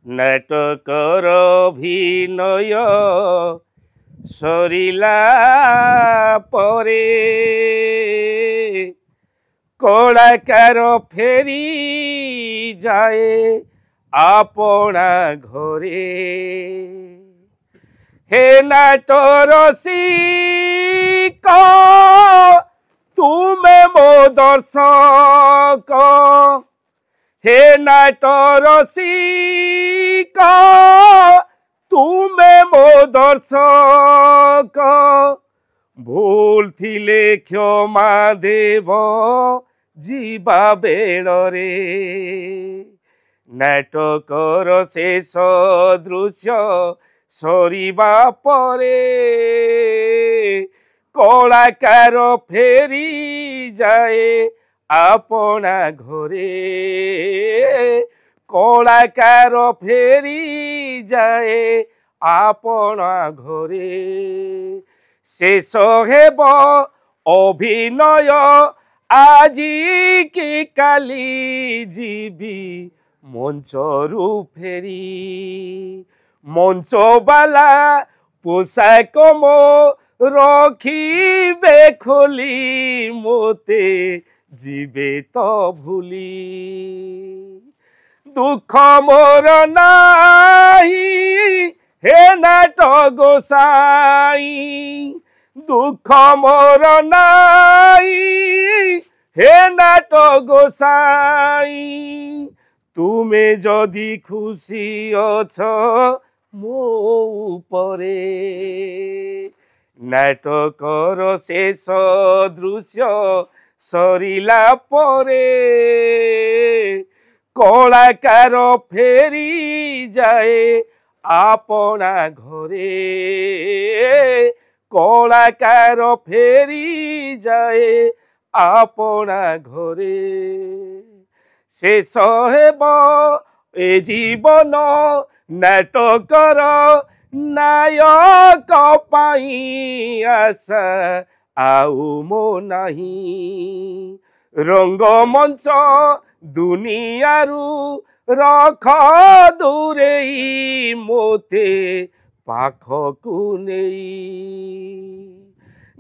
নাটকর অভিনয় সরিলা পরে কলাকার ফেরি যায় আপনা ঘরে। হে নাটরসিক তুমে মো দর্শক, হে নাটরসিক তুমে মো দর্শক, ভুল থিলে ক্ষমা দেব ଯିବା ବେଳରେ। ନାଟକର ଶେଷ ଦୃଶ୍ୟ ସରିବା ପରେ କଳାକାର ଫେରି ଯାଏ ଆପଣା ଘରେ। କଳାକାର ଫେରି ଯାଏ ଆପଣା ଘରେ। ଶେଷ ହେବ ଅଭିନୟ আজি কি কালি ଯିବି ମଞ୍ଚରୁ ଫେରି। ମଞ୍ଚବାଲା ପୋଷାକ ମୋ ରଖିବେ ଖୋଲି, ମୋତେ ଯିବେ ତ ଭୁଲି। ଦୁଃଖ ମୋର ନାହିଁ ହେ ନାଟ ଗୋସାଇଁ, দুঃখ মোর নাই হে নাট গোসাই। তুমি যদি খুশি অছ মো উপরে। নাটকর শেষ দৃশ্য সরিলা পরে কলাকার ফেরি যায় আপনা ঘরে। কলাকার ফেরি যায় আপনা ঘরে। শেষ ହେବ এ জীবন নাটকর নায়ক পাই আশা ଆଉ ମୋ ନାହିଁ। ରଙ୍ଗମଞ୍ଚ ଦୁନିଆରୁ ରଖ ଦୂରେଇ, ମୋତେ ପାଖକୁ ନେଇ।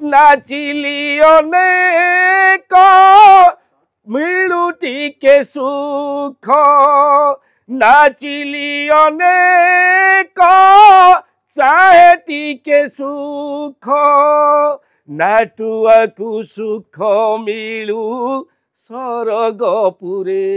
ନାଚିଲି ଅନେକ ମିଳୁ ଟିକେ ସୁଖ, ନାଚିଲି ଅନେକ ଚାହେ ଟିକେ ସୁଖ। ନାଟୁଆକୁ ସୁଖ ମିଳୁ ସରଗପୁରେ।